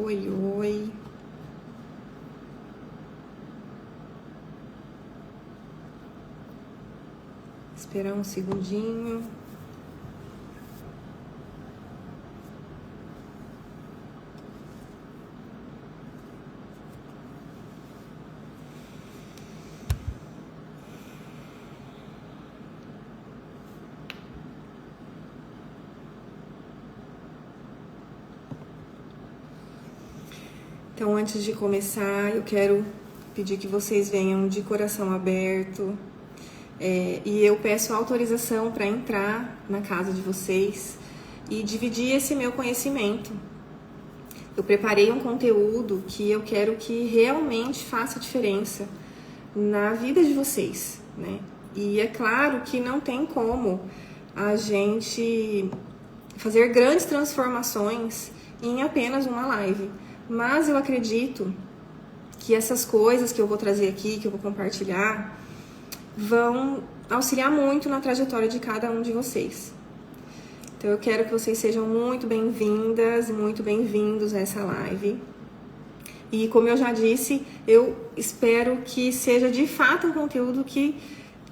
Oi, oi. Esperar um segundinho. Então, antes de começar, eu quero pedir que vocês venham de coração aberto. E eu peço autorização para entrar na casa de vocês e dividir esse meu conhecimento. Eu preparei um conteúdo que eu quero que realmente faça diferença na vida de vocês, né? E é claro que não tem como a gente fazer grandes transformações em apenas uma live. Mas eu acredito que essas coisas que eu vou trazer aqui, que eu vou compartilhar, vão auxiliar muito na trajetória de cada um de vocês. Então eu quero que vocês sejam muito bem-vindas, muito bem-vindos a essa live. E como eu já disse, eu espero que seja de fato um conteúdo que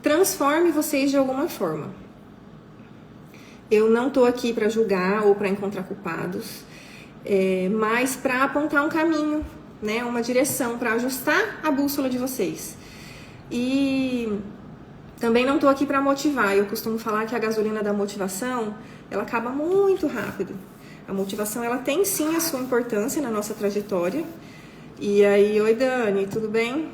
transforme vocês de alguma forma. Eu não estou aqui para julgar ou para encontrar culpados. Mas para apontar um caminho, né, uma direção, para ajustar a bússola de vocês. E também não estou aqui para motivar. Eu costumo falar que a gasolina da motivação, ela acaba muito rápido. A motivação, ela tem sim a sua importância na nossa trajetória. E aí, oi Dani, tudo bem?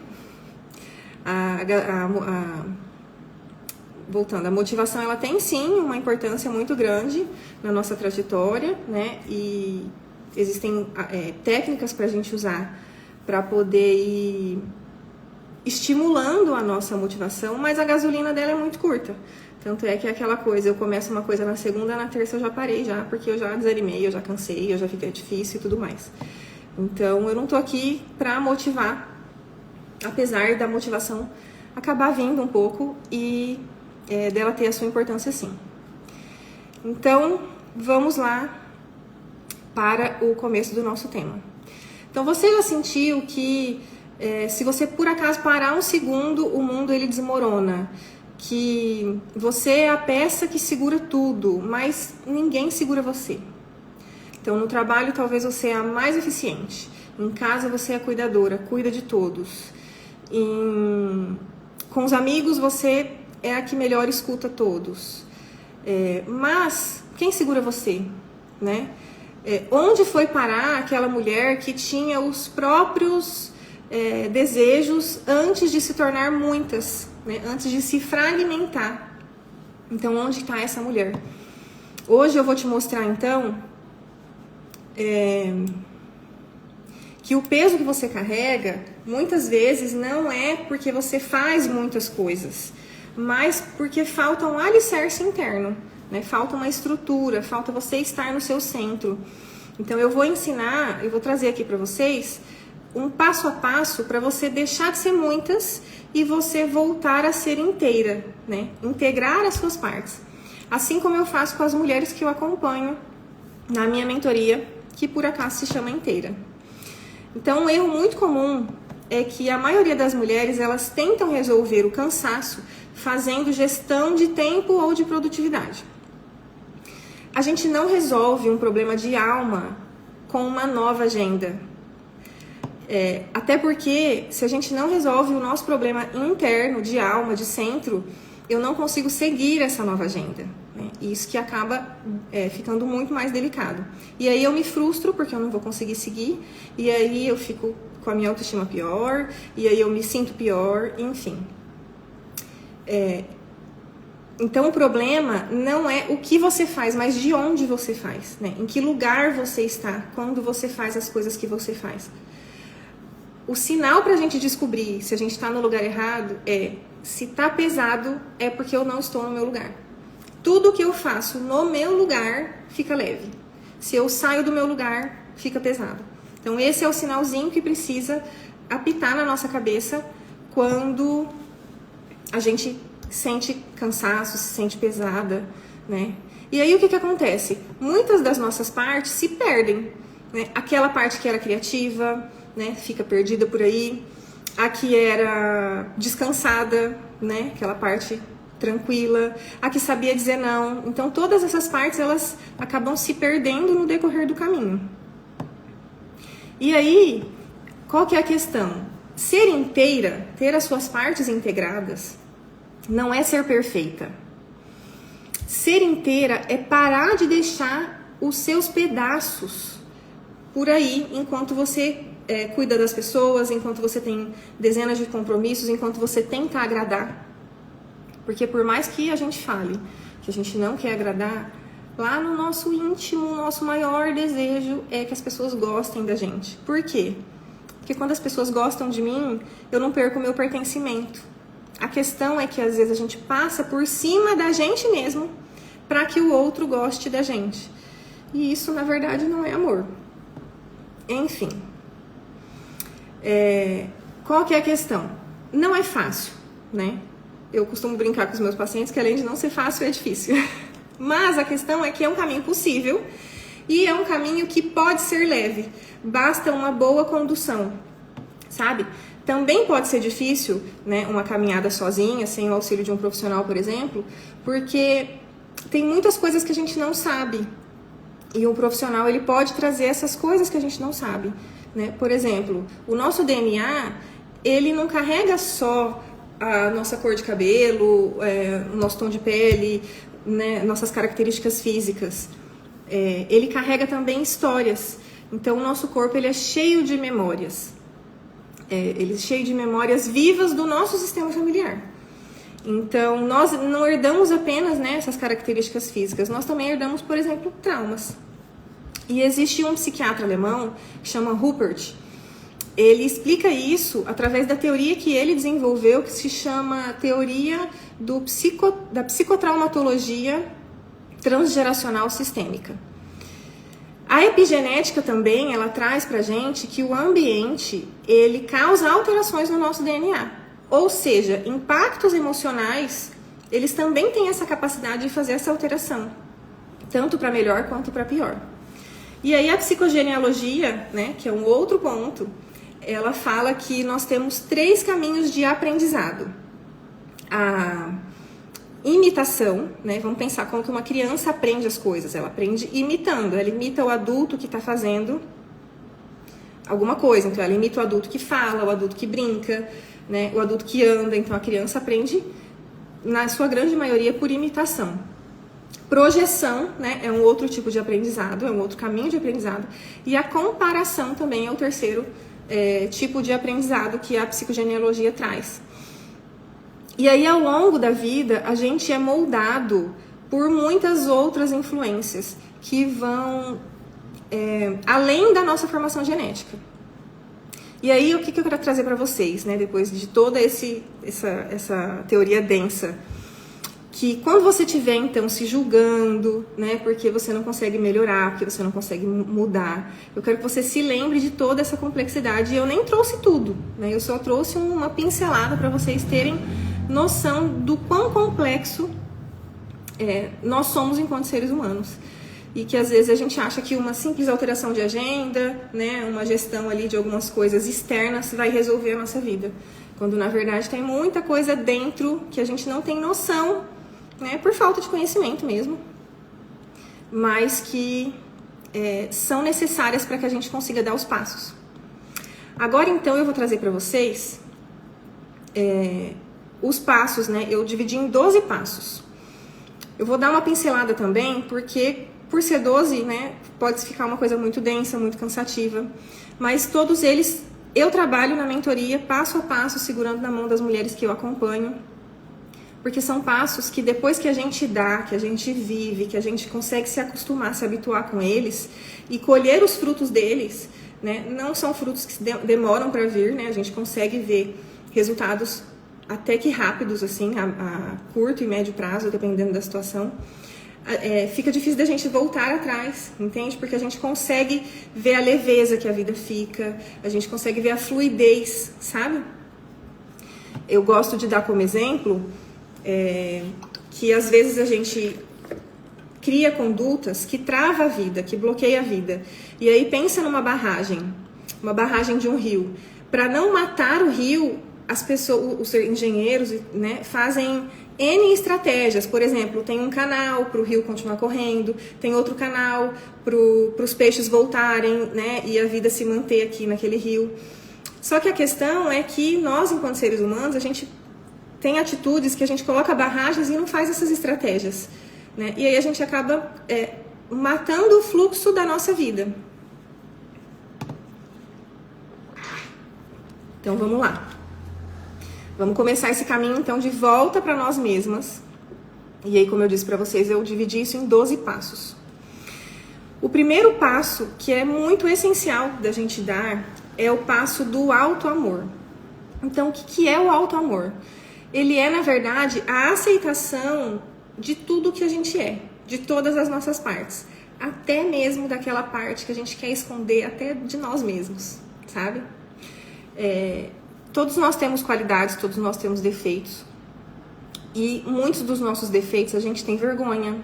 Voltando, a motivação, ela tem sim uma importância muito grande na nossa trajetória, né? E existem técnicas para a gente usar para poder ir estimulando a nossa motivação, mas a gasolina dela é muito curta. Tanto é que é aquela coisa, eu começo uma coisa na segunda, na terça eu já parei já, porque eu já desanimei, eu já cansei, eu já fiquei difícil e tudo mais. Então eu não tô aqui para motivar, apesar da motivação acabar vindo um pouco e dela ter a sua importância sim. Então vamos lá para o começo do nosso tema. Então, você já sentiu que se você por acaso parar um segundo, o mundo ele desmorona? Que você é a peça que segura tudo, mas ninguém segura você. Então, no trabalho talvez você é a mais eficiente. Em casa você é a cuidadora, cuida de todos. Com os amigos você é a que melhor escuta todos. Mas quem segura você, né? Onde foi parar aquela mulher que tinha os próprios desejos antes de se tornar muitas, né? Antes de se fragmentar? Então, onde está essa mulher? Hoje eu vou te mostrar, então, que o peso que você carrega, muitas vezes, não é porque você faz muitas coisas, mas porque falta um alicerce interno. Né? Falta uma estrutura, falta você estar no seu centro. Então eu vou ensinar, eu vou trazer aqui para vocês um passo a passo para você deixar de ser muitas e você voltar a ser inteira, né? Integrar as suas partes. Assim como eu faço com as mulheres que eu acompanho na minha mentoria, que por acaso se chama Inteira. Então um erro muito comum é que a maioria das mulheres, elas tentam resolver o cansaço fazendo gestão de tempo ou de produtividade. A gente não resolve um problema de alma com uma nova agenda. Até porque, se a gente não resolve o nosso problema interno, de alma, de centro, eu não consigo seguir essa nova agenda. Né? Isso que acaba ficando muito mais delicado. E aí eu me frustro porque eu não vou conseguir seguir, e aí eu fico com a minha autoestima pior, e aí eu me sinto pior, enfim. Então o problema não é o que você faz, mas de onde você faz, né? Em que lugar você está quando você faz as coisas que você faz. O sinal para a gente descobrir se a gente está no lugar errado se está pesado, é porque eu não estou no meu lugar. Tudo que eu faço no meu lugar fica leve. Se eu saio do meu lugar, fica pesado. Então esse é o sinalzinho que precisa apitar na nossa cabeça quando a gente sente cansaço, se sente pesada, né? E aí o que acontece? Muitas das nossas partes se perdem. né? Aquela parte que era criativa, né, fica perdida por aí. A que era descansada, né, aquela parte tranquila. A que sabia dizer não. Então, todas essas partes, elas acabam se perdendo no decorrer do caminho. E aí, qual que é a questão? Ser inteira, ter as suas partes integradas, não é ser perfeita. Ser inteira é parar de deixar os seus pedaços por aí, enquanto você cuida das pessoas, enquanto você tem dezenas de compromissos, enquanto você tenta agradar. Porque por mais que a gente fale que a gente não quer agradar, lá no nosso íntimo, o nosso maior desejo é que as pessoas gostem da gente. Por quê? Porque quando as pessoas gostam de mim, eu não perco o meu pertencimento. A questão é que às vezes a gente passa por cima da gente mesmo para que o outro goste da gente. E isso, na verdade, não é amor. Enfim. Qual que é a questão? Não é fácil, né? Eu costumo brincar com os meus pacientes que além de não ser fácil, é difícil. Mas a questão é que é um caminho possível e é um caminho que pode ser leve. Basta uma boa condução, sabe? Também pode ser difícil, né, uma caminhada sozinha, sem o auxílio de um profissional, por exemplo, porque tem muitas coisas que a gente não sabe. E um profissional, ele pode trazer essas coisas que a gente não sabe, né? Por exemplo, o nosso DNA, ele não carrega só a nossa cor de cabelo, o nosso tom de pele, né, nossas características físicas. Ele carrega também histórias. Então, o nosso corpo, ele é cheio de memórias. Ele é cheio de memórias vivas do nosso sistema familiar. Então, nós não herdamos apenas, né, essas características físicas, nós também herdamos, por exemplo, traumas. E existe um psiquiatra alemão que chama Ruppert. Ele explica isso através da teoria que ele desenvolveu, que se chama teoria da psicotraumatologia transgeracional sistêmica. A epigenética também, ela traz pra gente que o ambiente, ele causa alterações no nosso DNA. Ou seja, impactos emocionais, eles também têm essa capacidade de fazer essa alteração, tanto para melhor quanto para pior. E aí a psicogenealogia, né, que é um outro ponto, ela fala que nós temos 3 caminhos de aprendizado. A imitação, né, vamos pensar como que uma criança aprende as coisas, ela aprende imitando, ela imita o adulto que está fazendo alguma coisa, então ela imita o adulto que fala, o adulto que brinca, né, o adulto que anda, então a criança aprende, na sua grande maioria, por imitação. Projeção, né, é um outro tipo de aprendizado, é um outro caminho de aprendizado, e a comparação também é o terceiro tipo de aprendizado que a psicogenealogia traz. E aí, ao longo da vida, a gente é moldado por muitas outras influências que vão além da nossa formação genética. E aí, o que eu quero trazer para vocês, né, depois de toda essa teoria densa? Que quando você estiver, então, se julgando, né, porque você não consegue melhorar, porque você não consegue mudar, eu quero que você se lembre de toda essa complexidade. E eu nem trouxe tudo, né, eu só trouxe uma pincelada para vocês terem noção do quão complexo nós somos enquanto seres humanos. E que às vezes a gente acha que uma simples alteração de agenda, né, uma gestão ali de algumas coisas externas vai resolver a nossa vida. Quando na verdade tem muita coisa dentro que a gente não tem noção, né, por falta de conhecimento mesmo, mas que são necessárias para que a gente consiga dar os passos. Agora então eu vou trazer para vocês os passos, né? Eu dividi em 12 passos. Eu vou dar uma pincelada também, porque por ser 12, né, pode ficar uma coisa muito densa, muito cansativa, mas todos eles eu trabalho na mentoria passo a passo, segurando na mão das mulheres que eu acompanho, porque são passos que depois que a gente dá, que a gente vive, que a gente consegue se acostumar, se habituar com eles e colher os frutos deles, né, não são frutos que demoram para vir, né, a gente consegue ver resultados até que rápidos, assim, a curto e médio prazo, dependendo da situação. Fica difícil da gente voltar atrás, entende? Porque a gente consegue ver a leveza que a vida fica, a gente consegue ver a fluidez, sabe? Eu gosto de dar como exemplo que às vezes a gente cria condutas que trava a vida, que bloqueia a vida. E aí pensa numa barragem de um rio. Para não matar o rio, as pessoas, os engenheiros, né, fazem N estratégias. Por exemplo, tem um canal para o rio continuar correndo, tem outro canal para os peixes voltarem, né, e a vida se manter aqui naquele rio. Só que a questão é que nós, enquanto seres humanos, a gente tem atitudes que a gente coloca barragens e não faz essas estratégias, né? E aí a gente acaba matando o fluxo da nossa vida. Então vamos lá. Vamos começar esse caminho então de volta para nós mesmas. E aí, como eu disse para vocês, eu dividi isso em 12 passos. O primeiro passo, que é muito essencial da gente dar, é o passo do auto-amor. Então, o que é o auto-amor? Ele é, na verdade, a aceitação de tudo que a gente é, de todas as nossas partes. Até mesmo daquela parte que a gente quer esconder até de nós mesmos, sabe? Todos nós temos qualidades, todos nós temos defeitos. E muitos dos nossos defeitos a gente tem vergonha,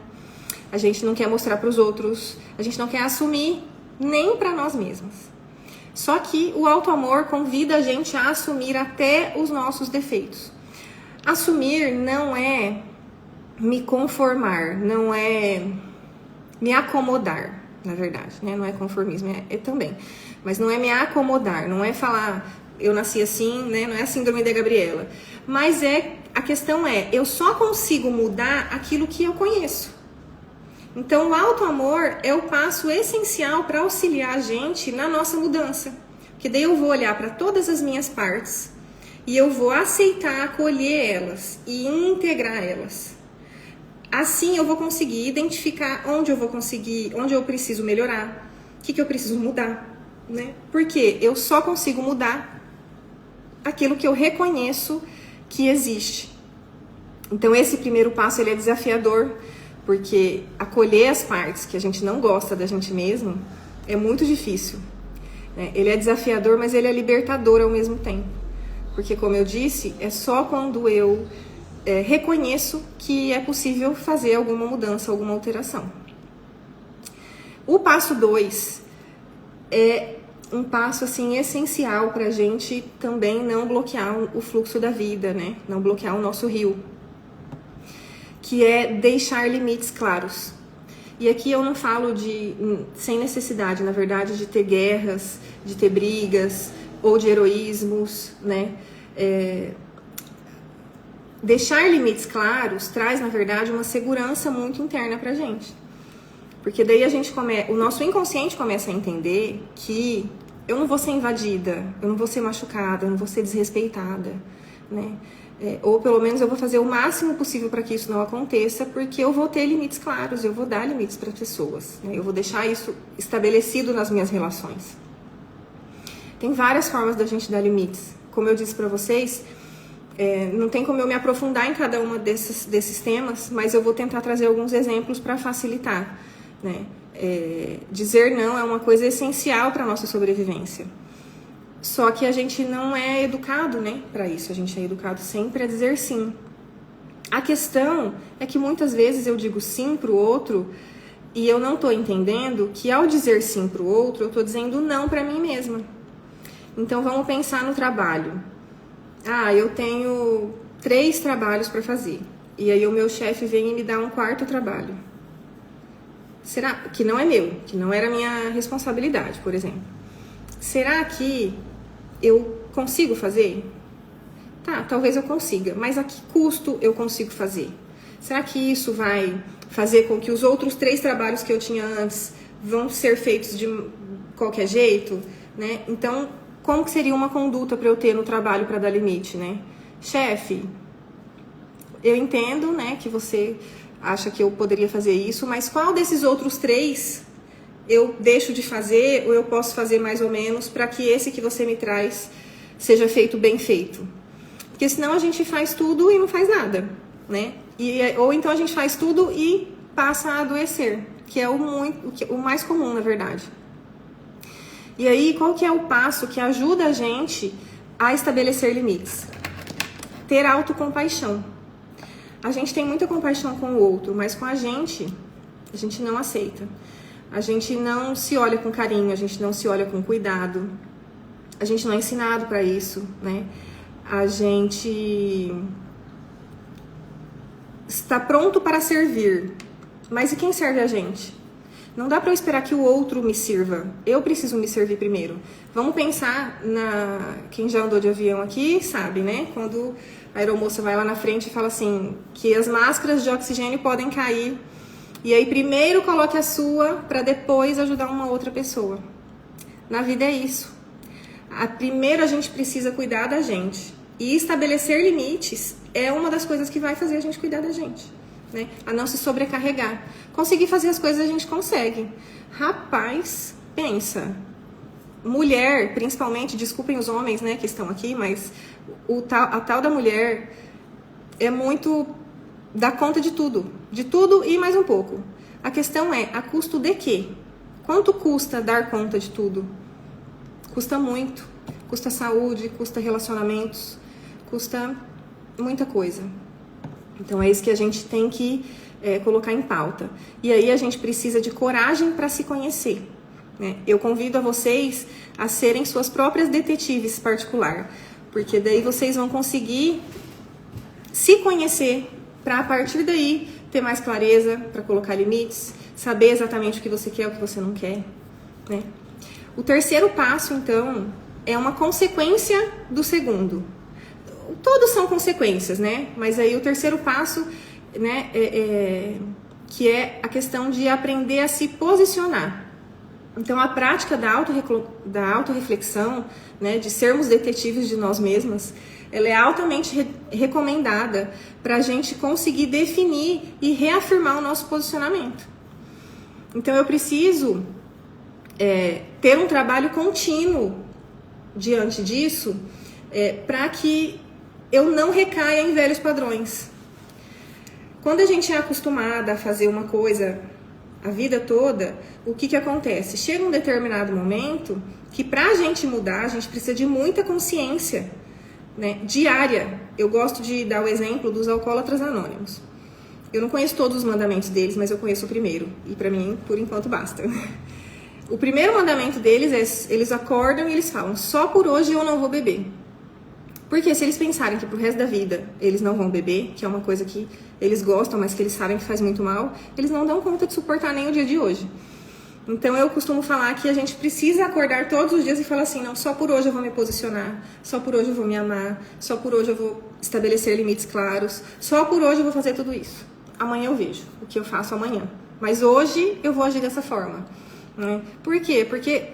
a gente não quer mostrar para os outros, a gente não quer assumir nem para nós mesmos. Só que o auto-amor convida a gente a assumir até os nossos defeitos. Assumir não é me conformar, não é me acomodar, na verdade, né? Não é conformismo, é também. Mas não é me acomodar, não é falar eu nasci assim, né? Não é a síndrome da Gabriela. Mas a questão é, eu só consigo mudar aquilo que eu conheço. Então, o auto-amor é o passo essencial para auxiliar a gente na nossa mudança. Porque daí eu vou olhar para todas as minhas partes e eu vou aceitar, acolher elas e integrar elas. Assim eu vou conseguir identificar onde eu preciso melhorar, o que eu preciso mudar, né? Porque eu só consigo mudar aquilo que eu reconheço que existe. Então esse primeiro passo ele é desafiador, porque acolher as partes que a gente não gosta da gente mesmo é muito difícil, né? Ele é desafiador, mas ele é libertador ao mesmo tempo. Porque, como eu disse, é só quando eu reconheço que é possível fazer alguma mudança, alguma alteração. O passo 2 é um passo assim essencial para a gente também não bloquear o fluxo da vida, né? Não bloquear o nosso rio, que é deixar limites claros. E aqui eu não falo sem necessidade, na verdade, de ter guerras, de ter brigas ou de heroísmos, né? Deixar limites claros traz, na verdade, uma segurança muito interna pra gente. Porque daí o nosso inconsciente começa a entender que eu não vou ser invadida, eu não vou ser machucada, eu não vou ser desrespeitada, né? Ou pelo menos eu vou fazer o máximo possível para que isso não aconteça, porque eu vou ter limites claros, eu vou dar limites para pessoas, né? Eu vou deixar isso estabelecido nas minhas relações. Tem várias formas da gente dar limites. Como eu disse para vocês, não tem como eu me aprofundar em cada uma desses temas, mas eu vou tentar trazer alguns exemplos para facilitar, né? Dizer não é uma coisa essencial para a nossa sobrevivência. Só que a gente não é educado, né, para isso. A gente é educado sempre a dizer sim. A questão é que muitas vezes eu digo sim para o outro e eu não estou entendendo que ao dizer sim para o outro, eu estou dizendo não para mim mesma. Então vamos pensar no trabalho. Eu tenho 3 trabalhos para fazer. E aí o meu chefe vem e me dá um 4º trabalho. Será que não é meu, que não era minha responsabilidade, por exemplo? Será que eu consigo fazer? Tá, talvez eu consiga, mas a que custo eu consigo fazer? Será que isso vai fazer com que os outros 3 trabalhos que eu tinha antes vão ser feitos de qualquer jeito, né? Então, como que seria uma conduta para eu ter no trabalho para dar limite, né? Chefe, eu entendo, né, que você acha que eu poderia fazer isso, mas qual desses outros 3 eu deixo de fazer ou eu posso fazer mais ou menos para que esse que você me traz seja feito bem feito? Porque senão a gente faz tudo e não faz nada, né? Ou então a gente faz tudo e passa a adoecer, que é o mais comum, na verdade. E aí, qual que é o passo que ajuda a gente a estabelecer limites? Ter autocompaixão. A gente tem muita compaixão com o outro, mas com a gente A gente não aceita. A gente não se olha com carinho, a gente não se olha com cuidado. A gente não é ensinado para isso, né? A gente está pronto para servir. Mas e quem serve a gente? Não dá para eu esperar que o outro me sirva. Eu preciso me servir primeiro. Vamos pensar na... Quem já andou de avião aqui sabe, né? Quando a aeromoça vai lá na frente e fala assim, que as máscaras de oxigênio podem cair. E aí primeiro coloque a sua para depois ajudar uma outra pessoa. Na vida é isso. Primeiro a gente precisa cuidar da gente. E estabelecer limites é uma das coisas que vai fazer a gente cuidar da gente, né? A não se sobrecarregar. Conseguir fazer as coisas a gente consegue. Rapaz, pensa. Mulher, principalmente, desculpem os homens, né, que estão aqui, mas a tal da mulher é muito... dá conta de tudo e mais um pouco. A questão é, a custo de quê? Quanto custa dar conta de tudo? Custa muito. Custa saúde, custa relacionamentos, custa muita coisa. Então é isso que a gente tem que colocar em pauta. E aí a gente precisa de coragem para se conhecer, né? Eu convido a vocês a serem suas próprias detetives particular, porque daí vocês vão conseguir se conhecer para a partir daí ter mais clareza para colocar limites, saber exatamente o que você quer, o que você não quer, né? O terceiro passo, então, é uma consequência do segundo. Todos são consequências, né? Mas aí o terceiro passo, né, que é a questão de aprender a se posicionar. Então, a prática da autorreflexão, né, de sermos detetives de nós mesmas, ela é altamente recomendada para a gente conseguir definir e reafirmar o nosso posicionamento. Então, eu preciso ter um trabalho contínuo diante disso, para que eu não recaia em velhos padrões. Quando a gente é acostumada a fazer uma coisa a vida toda, o que acontece? Chega um determinado momento que para a gente mudar, a gente precisa de muita consciência, né, diária. Eu gosto de dar o exemplo dos alcoólatras anônimos. Eu não conheço todos os mandamentos deles, mas eu conheço o primeiro. E para mim, por enquanto, basta. O primeiro mandamento deles é, eles acordam e eles falam, só por hoje eu não vou beber. Porque se eles pensarem que pro resto da vida eles não vão beber, que é uma coisa que eles gostam, mas que eles sabem que faz muito mal, eles não dão conta de suportar nem o dia de hoje. Então eu costumo falar que a gente precisa acordar todos os dias e falar assim, não, só por hoje eu vou me posicionar, só por hoje eu vou me amar, só por hoje eu vou estabelecer limites claros, só por hoje eu vou fazer tudo isso. Amanhã eu vejo o que eu faço amanhã. Mas hoje eu vou agir dessa forma. Né? Por quê? Porque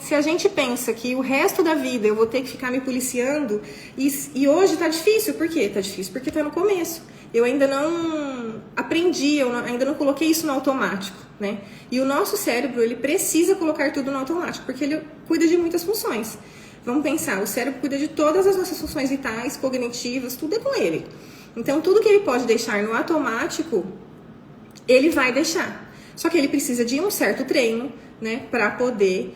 se a gente pensa que o resto da vida eu vou ter que ficar me policiando, e hoje tá difícil, por quê? Tá difícil porque tá no começo. Eu ainda não aprendi, ainda não coloquei isso no automático, né? E o nosso cérebro, ele precisa colocar tudo no automático, porque ele cuida de muitas funções. Vamos pensar, o cérebro cuida de todas as nossas funções vitais, cognitivas, tudo é com ele. Então, tudo que ele pode deixar no automático, ele vai deixar. Só que ele precisa de um certo treino, né, para poder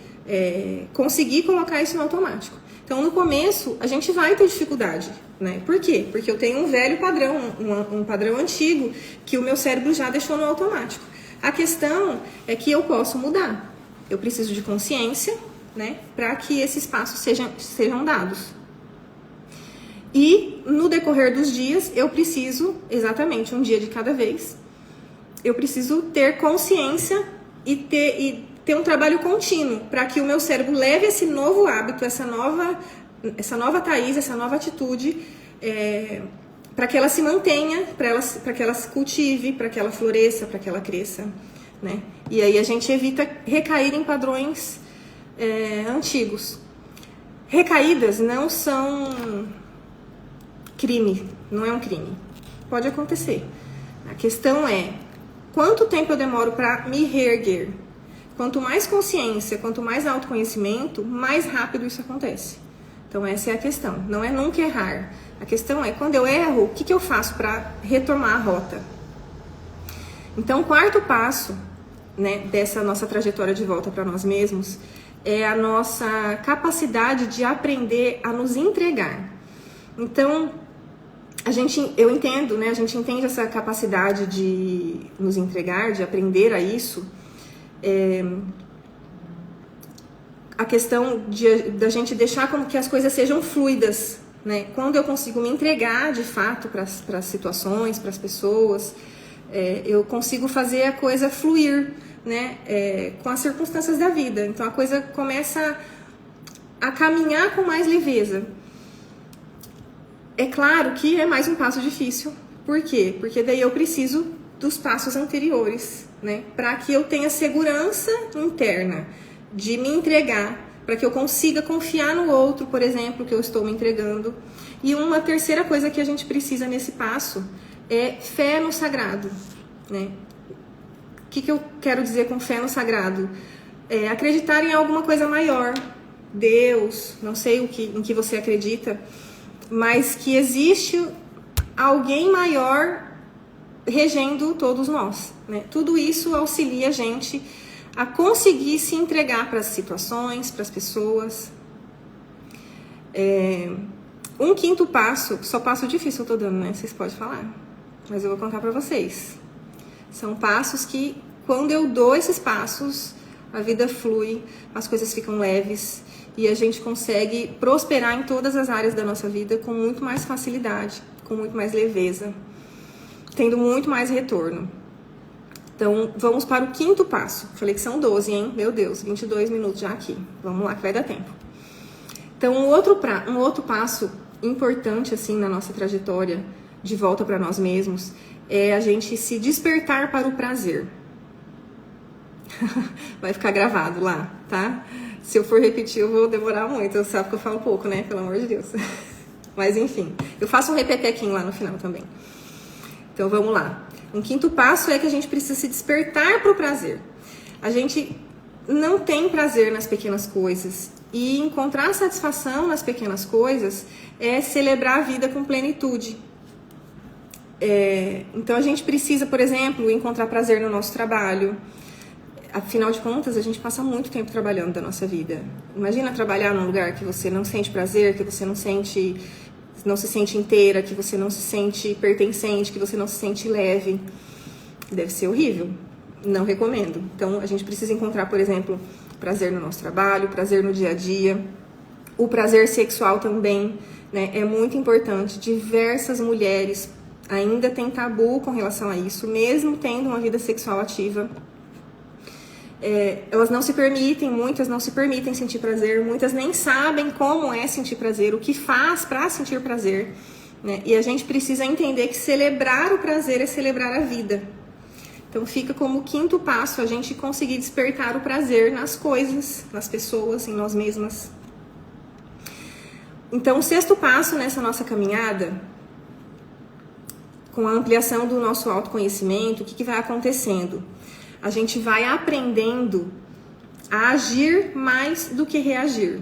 conseguir colocar isso no automático. Então, no começo, a gente vai ter dificuldade, né? Por quê? Porque eu tenho um velho padrão, um padrão antigo, que o meu cérebro já deixou no automático. A questão é que eu posso mudar. Eu preciso de consciência, né, para que esses passos sejam dados. E, no decorrer dos dias, eu preciso, exatamente, um dia de cada vez, eu preciso ter consciência e ter um trabalho contínuo para que o meu cérebro leve esse novo hábito, essa nova Thaís, essa nova atitude, para que ela se mantenha, para que ela se cultive, para que ela floresça, para que ela cresça, né? E aí a gente evita recair em padrões antigos. Recaídas não são crime, não é um crime. Pode acontecer. A questão é quanto tempo eu demoro para me reerguer. Quanto mais consciência, quanto mais autoconhecimento, mais rápido isso acontece. Então essa é a questão. Não é nunca errar. A questão é, quando eu erro, o que eu faço para retomar a rota? Então o quarto passo, né, dessa nossa trajetória de volta para nós mesmos é a nossa capacidade de aprender a nos entregar. Então, eu entendo, né? A gente entende essa capacidade de nos entregar, de aprender a isso. A questão da gente deixar como que as coisas sejam fluidas, né? Quando eu consigo me entregar de fato para as situações, para as pessoas, eu consigo fazer a coisa fluir, né? Com as circunstâncias da vida. Então a coisa começa a caminhar com mais leveza. É claro que é mais um passo difícil. Por quê? Porque daí eu preciso dos passos anteriores, né? Para que eu tenha segurança interna de me entregar, para que eu consiga confiar no outro, por exemplo, que eu estou me entregando. E uma terceira coisa que a gente precisa nesse passo é fé no sagrado, né? O que eu quero dizer com fé no sagrado? Acreditar em alguma coisa maior, Deus, não sei em que você acredita, mas que existe alguém maior regendo todos nós, né? Tudo isso auxilia a gente a conseguir se entregar para as situações, para as pessoas. Um quinto passo, só passo difícil eu tô dando, né? Vocês podem falar, mas eu vou contar para vocês. São passos que, quando eu dou esses passos, a vida flui, as coisas ficam leves e a gente consegue prosperar em todas as áreas da nossa vida com muito mais facilidade, com muito mais leveza, tendo muito mais retorno. Então, vamos para o quinto passo. Falei que são 12, hein? Meu Deus, 22 minutos já aqui. Vamos lá que vai dar tempo. Então, um outro passo importante, assim, na nossa trajetória de volta para nós mesmos é a gente se despertar para o prazer. Vai ficar gravado lá, tá? Se eu for repetir, eu vou demorar muito. Eu sabe que eu falo pouco, né? Pelo amor de Deus. Mas, enfim, eu faço um repetequinho lá no final também. Então, vamos lá. Um quinto passo é que a gente precisa se despertar para o prazer. A gente não tem prazer nas pequenas coisas. E encontrar satisfação nas pequenas coisas é celebrar a vida com plenitude. Então, a gente precisa, por exemplo, encontrar prazer no nosso trabalho. Afinal de contas, a gente passa muito tempo trabalhando da nossa vida. Imagina trabalhar num lugar que você não sente prazer, que você não se sente inteira, que você não se sente pertencente, que você não se sente leve. Deve ser horrível. Não recomendo. Então, a gente precisa encontrar, por exemplo, prazer no nosso trabalho, prazer no dia a dia. O prazer sexual também, né, é muito importante. Diversas mulheres ainda têm tabu com relação a isso, mesmo tendo uma vida sexual ativa. Elas não se permitem, muitas não se permitem sentir prazer, muitas nem sabem como é sentir prazer, o que faz para sentir prazer, né? E a gente precisa entender que celebrar o prazer é celebrar a vida. Então fica como quinto passo a gente conseguir despertar o prazer nas coisas, nas pessoas, em nós mesmas. Então o sexto passo nessa nossa caminhada, com a ampliação do nosso autoconhecimento, o que vai acontecendo? A gente vai aprendendo a agir mais do que reagir.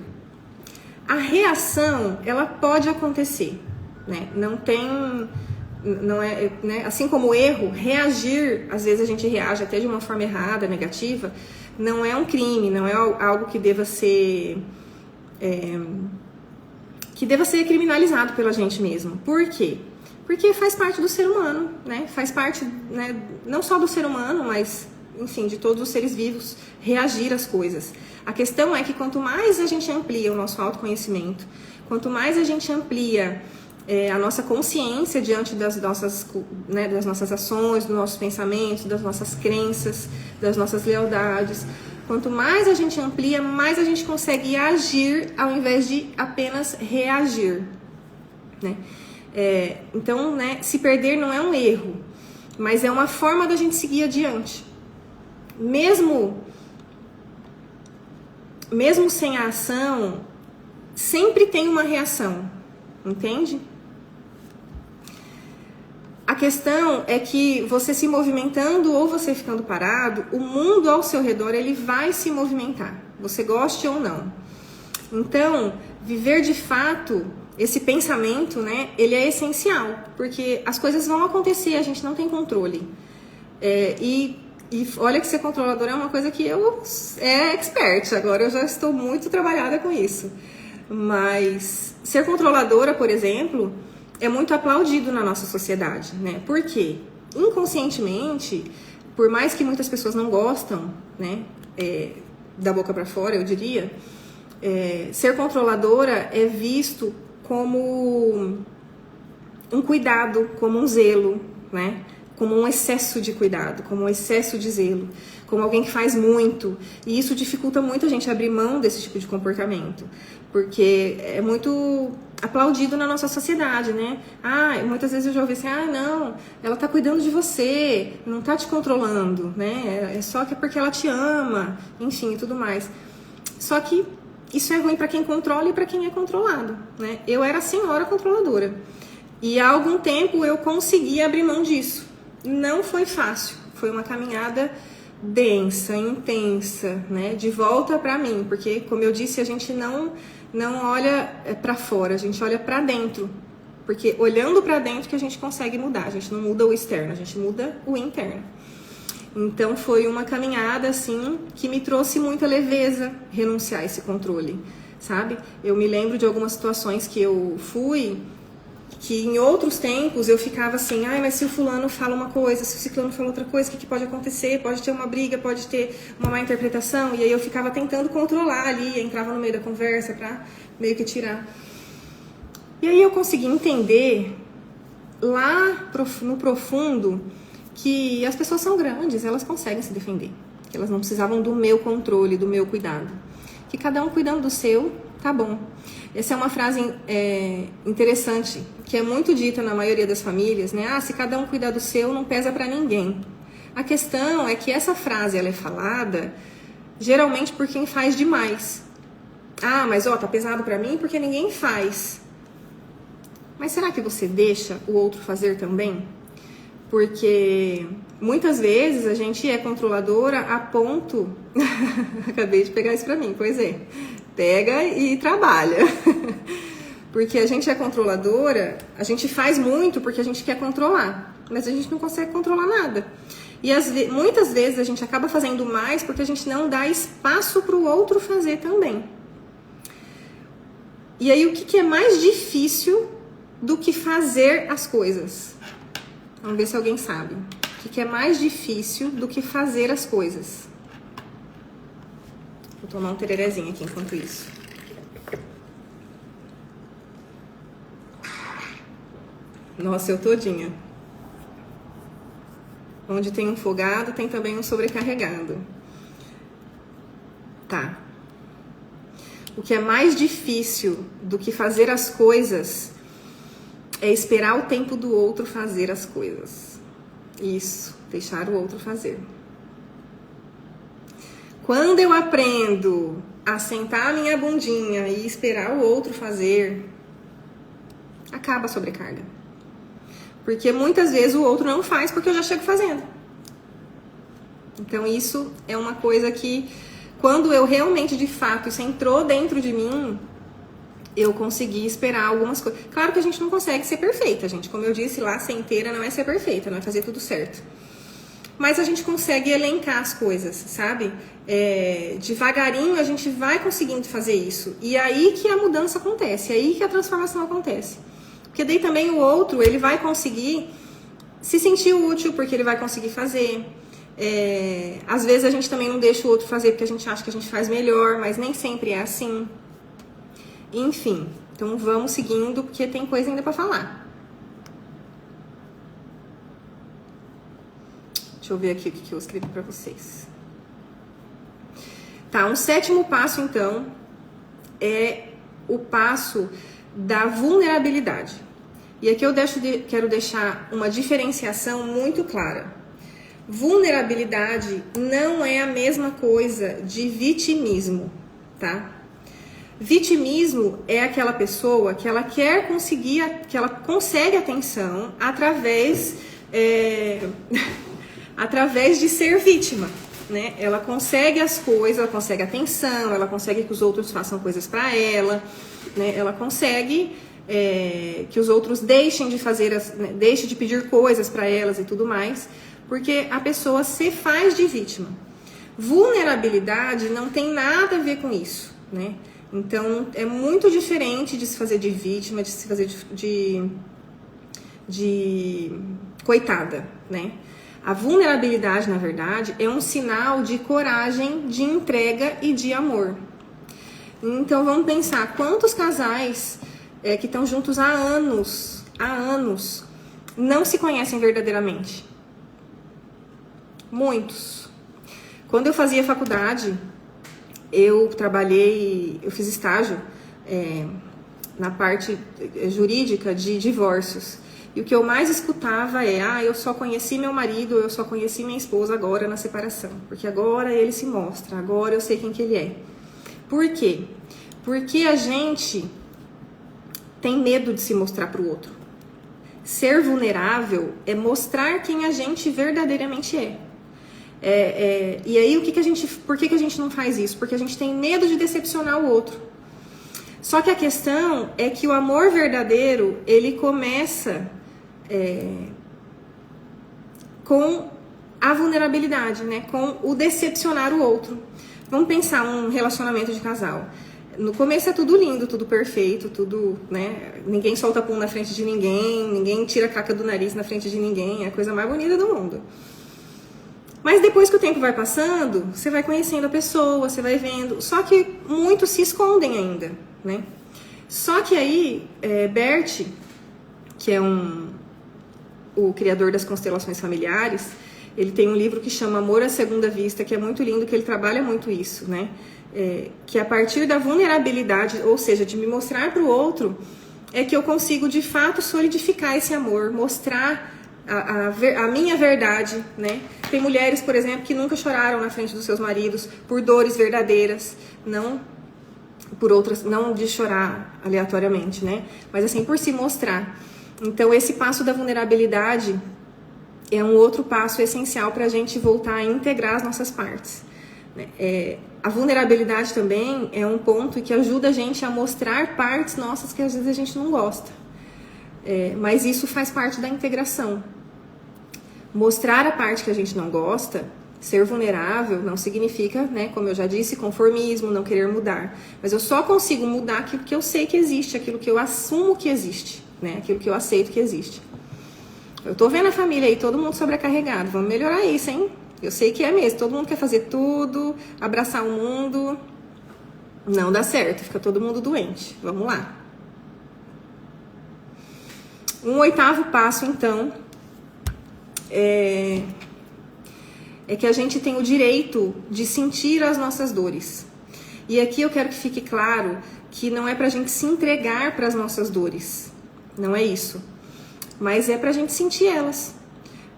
A reação, ela pode acontecer, né? Não é, né? Assim como o erro, reagir, às vezes a gente reage até de uma forma errada, negativa, não é um crime, não é algo que deva ser criminalizado pela gente mesmo. Por quê? Porque faz parte do ser humano, né? Faz parte, né, não só do ser humano, mas enfim, de todos os seres vivos, reagir às coisas. A questão é que quanto mais a gente amplia o nosso autoconhecimento, quanto mais a gente amplia a nossa consciência diante das nossas ações, dos nossos pensamentos, das nossas crenças, das nossas lealdades, quanto mais a gente amplia, mais a gente consegue agir ao invés de apenas reagir, né? Então, né, se perder não é um erro, mas é uma forma da gente seguir adiante. Mesmo sem a ação, sempre tem uma reação, entende? A questão é que você se movimentando ou você ficando parado, o mundo ao seu redor ele vai se movimentar, você goste ou não. Então, viver de fato esse pensamento, né, ele é essencial, porque as coisas vão acontecer, a gente não tem controle. E olha que ser controlador é uma coisa que eu expert, agora eu já estou muito trabalhada com isso. Mas ser controladora, por exemplo, é muito aplaudido na nossa sociedade, né? Por quê? Inconscientemente, por mais que muitas pessoas não gostam, né, da boca para fora, eu diria, ser controladora é visto como um cuidado, como um zelo, né? Como um excesso de cuidado, como um excesso de zelo, como alguém que faz muito. E isso dificulta muito a gente abrir mão desse tipo de comportamento, porque é muito aplaudido na nossa sociedade, né? Muitas vezes eu já ouvi assim, não, ela tá cuidando de você, não tá te controlando, né? É só que é porque ela te ama, enfim, e tudo mais. Só que isso é ruim para quem controla e para quem é controlado, né? Eu era a senhora controladora. E há algum tempo eu consegui abrir mão disso. Não foi fácil, foi uma caminhada densa, intensa, né? De volta para mim, porque, como eu disse, a gente não olha para fora, a gente olha para dentro. Porque olhando para dentro que a gente consegue mudar, a gente não muda o externo, a gente muda o interno. Então foi uma caminhada assim que me trouxe muita leveza renunciar a esse controle, sabe? Eu me lembro de algumas situações que eu fui, que em outros tempos eu ficava assim, mas se o fulano fala uma coisa, se o ciclano fala outra coisa, o que pode acontecer? Pode ter uma briga, pode ter uma má interpretação. E aí eu ficava tentando controlar ali, entrava no meio da conversa pra meio que tirar. E aí eu consegui entender lá no profundo que as pessoas são grandes, elas conseguem se defender. Que elas não precisavam do meu controle, do meu cuidado. Que cada um cuidando do seu, tá bom. Essa é uma frase interessante, que é muito dita na maioria das famílias, né? Se cada um cuidar do seu, não pesa pra ninguém. A questão é que essa frase, ela é falada geralmente por quem faz demais. Mas tá pesado pra mim porque ninguém faz. Mas será que você deixa o outro fazer também? Porque muitas vezes a gente é controladora a ponto... Acabei de pegar isso pra mim, pois é. Pega e trabalha. Porque a gente é controladora, a gente faz muito porque a gente quer controlar, mas a gente não consegue controlar nada. E muitas vezes a gente acaba fazendo mais porque a gente não dá espaço para o outro fazer também. E aí o que é mais difícil do que fazer as coisas? Vamos ver se alguém sabe. O que é mais difícil do que fazer as coisas? Vou tomar um tererezinho aqui enquanto isso. Nossa, eu todinha. Onde tem um folgado, tem também um sobrecarregado. Tá. O que é mais difícil do que fazer as coisas é esperar o tempo do outro fazer as coisas. Isso, deixar o outro fazer. Quando eu aprendo a sentar a minha bundinha e esperar o outro fazer, acaba a sobrecarga. Porque muitas vezes o outro não faz porque eu já chego fazendo. Então isso é uma coisa que, quando eu realmente, de fato, isso entrou dentro de mim, eu consegui esperar algumas coisas. Claro que a gente não consegue ser perfeita, gente. Como eu disse lá, ser inteira não é ser perfeita, não é fazer tudo certo. Mas a gente consegue elencar as coisas, sabe? Devagarinho a gente vai conseguindo fazer isso. E aí que a mudança acontece, aí que a transformação acontece. Porque daí também o outro, ele vai conseguir se sentir útil, porque ele vai conseguir fazer. Às vezes a gente também não deixa o outro fazer porque a gente acha que a gente faz melhor, mas nem sempre é assim. Enfim, então vamos seguindo, porque tem coisa ainda pra falar. Deixa eu ver aqui o que eu escrevi pra vocês. Tá, um sétimo passo, então, é o passo da vulnerabilidade. E aqui eu quero deixar uma diferenciação muito clara. Vulnerabilidade não é a mesma coisa de vitimismo, tá? Vitimismo é aquela pessoa que ela quer conseguir, que ela consegue atenção através de ser vítima, né? Ela consegue as coisas, ela consegue atenção, ela consegue que os outros façam coisas para ela, né? Ela consegue que os outros deixem de fazer, deixem de pedir coisas para elas e tudo mais, porque a pessoa se faz de vítima. Vulnerabilidade não tem nada a ver com isso, né? Então, é muito diferente de se fazer de vítima, de se fazer de de coitada, né? A vulnerabilidade, na verdade, é um sinal de coragem, de entrega e de amor. Então vamos pensar, quantos casais que estão juntos há anos, não se conhecem verdadeiramente? Muitos. Quando eu fazia faculdade, eu fiz estágio na parte jurídica de divórcios. E o que eu mais escutava eu só conheci meu marido, eu só conheci minha esposa agora na separação. Porque agora ele se mostra, agora eu sei quem que ele é. Por quê? Porque a gente tem medo de se mostrar para o outro. Ser vulnerável é mostrar quem a gente verdadeiramente é. E aí, por que a gente não faz isso? Porque a gente tem medo de decepcionar o outro. Só que a questão é que o amor verdadeiro, ele começa com a vulnerabilidade, né? Com o decepcionar o outro. Vamos pensar um relacionamento de casal. No começo é tudo lindo, tudo perfeito, tudo, né? Ninguém solta pum na frente de ninguém, ninguém tira a caca do nariz na frente de ninguém, é a coisa mais bonita do mundo. Mas depois que o tempo vai passando, você vai conhecendo a pessoa, você vai vendo. Só que muitos se escondem ainda, né? Só que aí, Bert, que é o criador das constelações familiares, ele tem um livro que chama Amor à Segunda Vista, que é muito lindo, que ele trabalha muito isso, né? Que a partir da vulnerabilidade, ou seja, de me mostrar para o outro, é que eu consigo de fato solidificar esse amor, mostrar a minha verdade, né? Tem mulheres, por exemplo, que nunca choraram na frente dos seus maridos por dores verdadeiras, não por outras, não de chorar aleatoriamente, né? Mas assim, por se mostrar. Então, esse passo da vulnerabilidade é um outro passo essencial para a gente voltar a integrar as nossas partes. A vulnerabilidade também é um ponto que ajuda a gente a mostrar partes nossas que às vezes a gente não gosta. Mas isso faz parte da integração. Mostrar a parte que a gente não gosta, ser vulnerável, não significa, né, como eu já disse, conformismo, não querer mudar. Mas eu só consigo mudar aquilo que eu sei que existe, aquilo que eu assumo que existe, né, aquilo que eu aceito que existe. Eu tô vendo a família aí, todo mundo sobrecarregado. Vamos melhorar isso, hein? Eu sei que é mesmo. Todo mundo quer fazer tudo, abraçar o mundo. Não dá certo, fica todo mundo doente. Vamos lá. Um 8º passo, então, é que a gente tem o direito de sentir as nossas dores. E aqui eu quero que fique claro que não é pra gente se entregar para as nossas dores. Não é isso. Mas é pra gente sentir elas.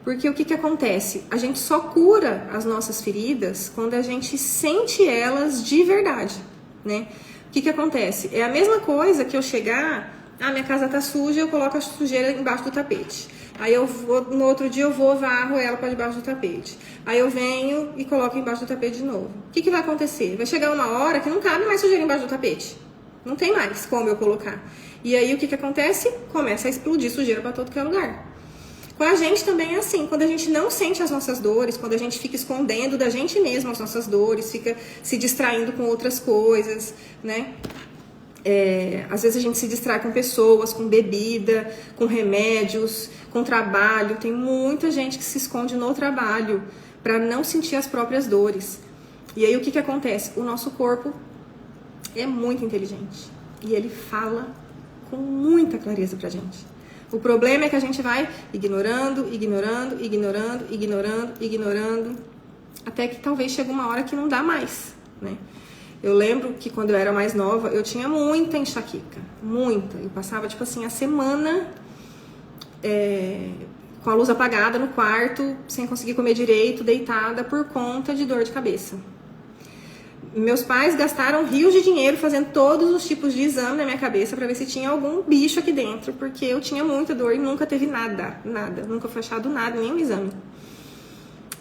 Porque o que acontece? A gente só cura as nossas feridas quando a gente sente elas de verdade, né? O que acontece? É a mesma coisa que eu chegar, minha casa tá suja, eu coloco a sujeira embaixo do tapete. Aí no outro dia eu vou, varro ela para debaixo do tapete. Aí eu venho e coloco embaixo do tapete de novo. O que vai acontecer? Vai chegar uma hora que não cabe mais sujeira embaixo do tapete. Não tem mais como eu colocar. E aí o que acontece? Começa a explodir sujeira para todo que é lugar. Com a gente também é assim, quando a gente não sente as nossas dores, quando a gente fica escondendo da gente mesmo as nossas dores, fica se distraindo com outras coisas, né? Às vezes a gente se distrai com pessoas, com bebida, com remédios, com trabalho. Tem muita gente que se esconde no trabalho para não sentir as próprias dores. E aí o que acontece? O nosso corpo é muito inteligente e ele fala com muita clareza pra gente. O problema é que a gente vai ignorando, até que talvez chegue uma hora que não dá mais, né? Eu lembro que quando eu era mais nova, eu tinha muita enxaqueca, muita. Eu passava, tipo assim, a semana com a luz apagada no quarto, sem conseguir comer direito, deitada, por conta de dor de cabeça. Meus pais gastaram rios de dinheiro fazendo todos os tipos de exame na minha cabeça para ver se tinha algum bicho aqui dentro, porque eu tinha muita dor e nunca teve nada, nunca foi achado nada, nenhum exame.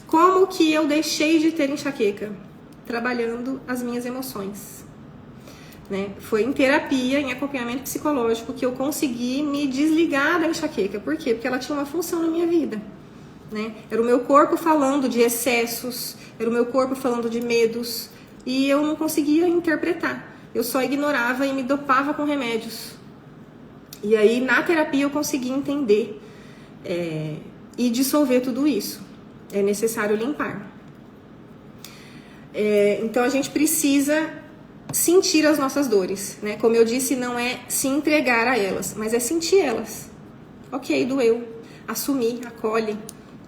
Como que eu deixei de ter enxaqueca? Trabalhando as minhas emoções, né? Foi em terapia, em acompanhamento psicológico, que eu consegui me desligar da enxaqueca. Por quê? Porque ela tinha uma função na minha vida, né? Era o meu corpo falando de excessos, era o meu corpo falando de medos, e eu não conseguia interpretar. Eu só ignorava e me dopava com remédios. E aí, na terapia, eu consegui entender e dissolver tudo isso. É necessário limpar. Então a gente precisa sentir as nossas dores, né? Como eu disse, não é se entregar a elas, mas é sentir elas. Ok, doeu. Assumir, acolhe,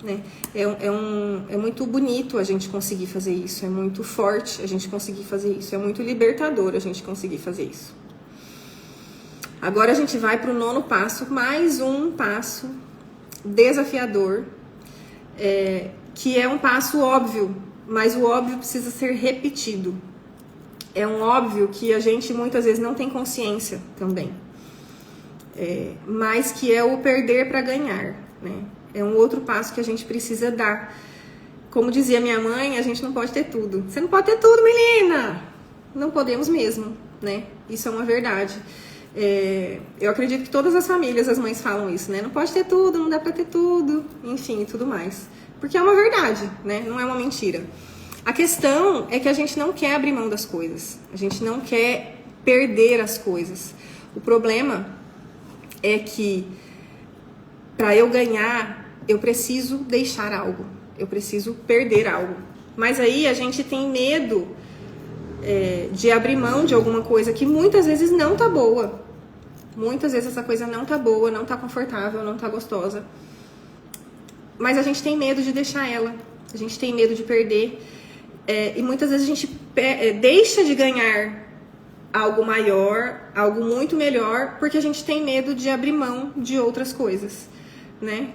né? É muito bonito a gente conseguir fazer isso, é muito forte a gente conseguir fazer isso, é muito libertador a gente conseguir fazer isso. Agora a gente vai para o 9º passo, mais um passo desafiador, que é um passo óbvio, mas o óbvio precisa ser repetido. É um óbvio que a gente muitas vezes não tem consciência também, mas que é o perder para ganhar, né? É um outro passo que a gente precisa dar. Como dizia minha mãe, a gente não pode ter tudo. Você não pode ter tudo, menina! Não podemos mesmo, né? Isso é uma verdade. Eu acredito que todas as famílias, as mães falam isso, né? Não pode ter tudo, não dá pra ter tudo, enfim, e tudo mais. Porque é uma verdade, né? Não é uma mentira. A questão é que a gente não quer abrir mão das coisas. A gente não quer perder as coisas. O problema é que para eu ganhar, eu preciso deixar algo. Eu preciso perder algo. Mas aí a gente tem medo de abrir mão de alguma coisa que muitas vezes não tá boa. Muitas vezes essa coisa não tá boa, não tá confortável, não tá gostosa. Mas a gente tem medo de deixar ela. A gente tem medo de perder. E muitas vezes a gente deixa de ganhar algo maior, algo muito melhor, porque a gente tem medo de abrir mão de outras coisas, né?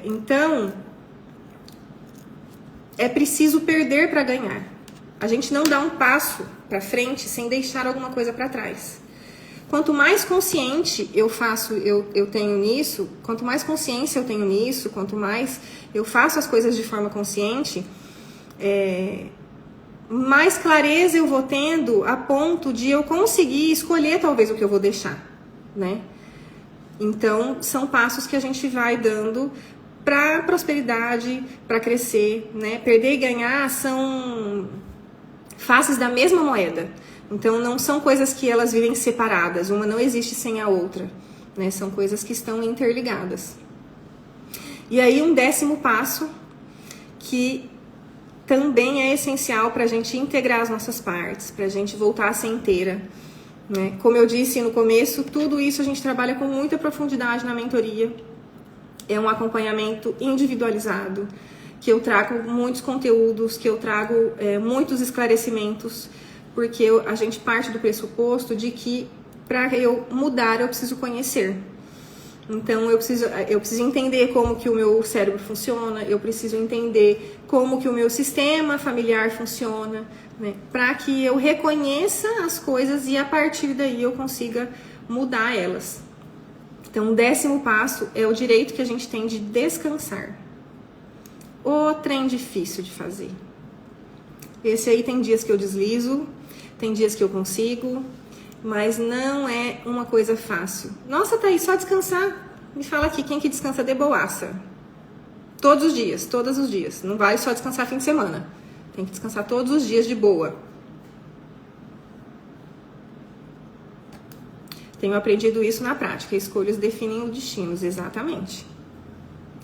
Então, é preciso perder para ganhar. A gente não dá um passo para frente sem deixar alguma coisa para trás. Quanto mais consciente eu tenho nisso, quanto mais consciência eu tenho nisso, quanto mais eu faço as coisas de forma consciente, mais clareza eu vou tendo a ponto de eu conseguir escolher talvez o que eu vou deixar, né? Então, são passos que a gente vai dando para prosperidade, para crescer, né? Perder e ganhar são faces da mesma moeda. Então, não são coisas que elas vivem separadas. Uma não existe sem a outra, né? São coisas que estão interligadas. E aí, um 10º passo que também é essencial para a gente integrar as nossas partes, para a gente voltar a ser inteira, né? Como eu disse no começo, tudo isso a gente trabalha com muita profundidade na mentoria. É um acompanhamento individualizado, que eu trago muitos conteúdos, que eu trago muitos esclarecimentos, porque a gente parte do pressuposto de que para eu mudar eu preciso conhecer. Então eu preciso entender como que o meu cérebro funciona, eu preciso entender como que o meu sistema familiar funciona, né? Para que eu reconheça as coisas e a partir daí eu consiga mudar elas. Então o 10º passo é o direito que a gente tem de descansar. O trem difícil de fazer. Esse aí tem dias que eu deslizo, tem dias que eu consigo, mas não é uma coisa fácil. Nossa, Thaís, só descansar? Me fala aqui, quem que descansa de boaça? Todos os dias. Não vai só descansar fim de semana. Tem que descansar todos os dias de boa. Tenho aprendido isso na prática. Escolhas definem os destinos, exatamente.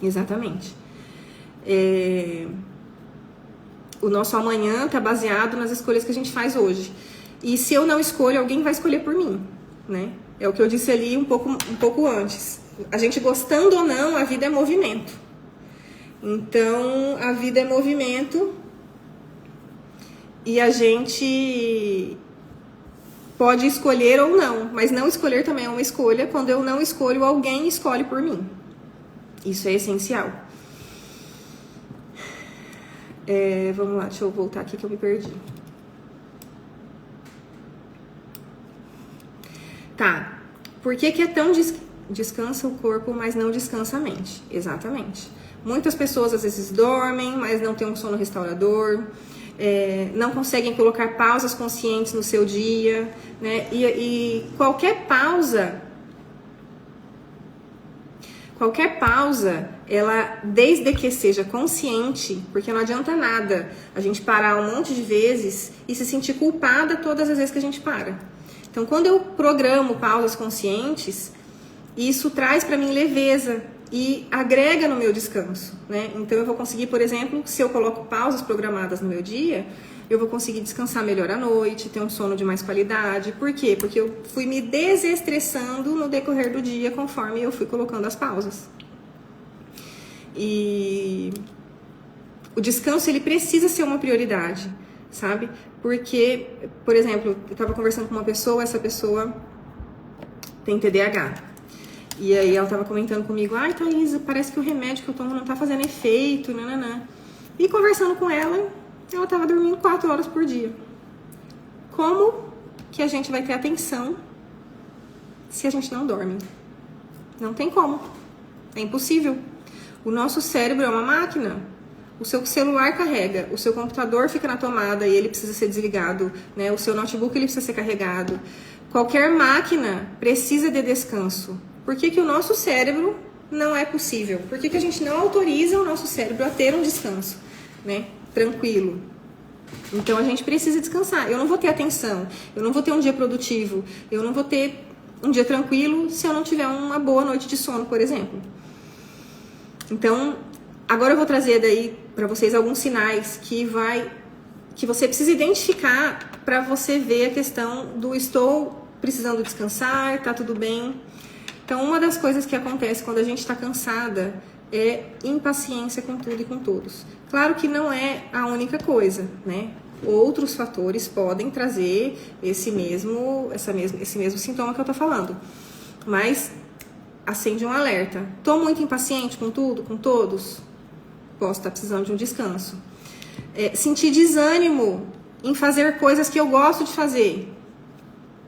Exatamente. O nosso amanhã está baseado nas escolhas que a gente faz hoje. E se eu não escolho, alguém vai escolher por mim, né? É o que eu disse ali um pouco antes. A gente gostando ou não, a vida é movimento. Então, a vida é movimento e a gente pode escolher ou não, mas não escolher também é uma escolha. Quando eu não escolho, alguém escolhe por mim. Isso é essencial. Vamos lá, deixa eu voltar aqui que eu me perdi. Tá, por que é tão descansa o corpo, mas não descansa a mente? Exatamente. Muitas pessoas às vezes dormem, mas não têm um sono restaurador, não conseguem colocar pausas conscientes no seu dia, né? E qualquer pausa, ela, desde que seja consciente, porque não adianta nada a gente parar um monte de vezes e se sentir culpada todas as vezes que a gente para. Então, quando eu programo pausas conscientes, isso traz para mim leveza, e agrega no meu descanso, né? Então eu vou conseguir, por exemplo, se eu coloco pausas programadas no meu dia, eu vou conseguir descansar melhor à noite, ter um sono de mais qualidade. Por quê? Porque eu fui me desestressando no decorrer do dia conforme eu fui colocando as pausas. E o descanso, ele precisa ser uma prioridade, sabe? Porque, por exemplo, eu estava conversando com uma pessoa, essa pessoa tem TDAH. E aí ela tava comentando comigo, ai, Thaís, parece que o remédio que eu tomo não tá fazendo efeito, nananã. E conversando com ela, ela tava dormindo 4 horas por dia. Como que a gente vai ter atenção se a gente não dorme? Não tem como. É impossível. O nosso cérebro é uma máquina. O seu celular carrega, o seu computador fica na tomada e ele precisa ser desligado, né? O seu notebook ele precisa ser carregado. Qualquer máquina precisa de descanso. Por que que o nosso cérebro não é possível? Por que que a gente não autoriza o nosso cérebro a ter um descanso, né? Tranquilo. Então a gente precisa descansar. Eu não vou ter atenção, eu não vou ter um dia produtivo, eu não vou ter um dia tranquilo se eu não tiver uma boa noite de sono, por exemplo. Então, agora eu vou trazer daí para vocês alguns sinais que você precisa identificar para você ver a questão do estou precisando descansar, tá tudo bem. Então, uma das coisas que acontece quando a gente está cansada é impaciência com tudo e com todos. Claro que não é a única coisa, né? Outros fatores podem trazer esse mesmo sintoma que eu tô falando. Mas acende um alerta. Tô muito impaciente com tudo, com todos? Posso estar precisando de um descanso. Sentir desânimo em fazer coisas que eu gosto de fazer.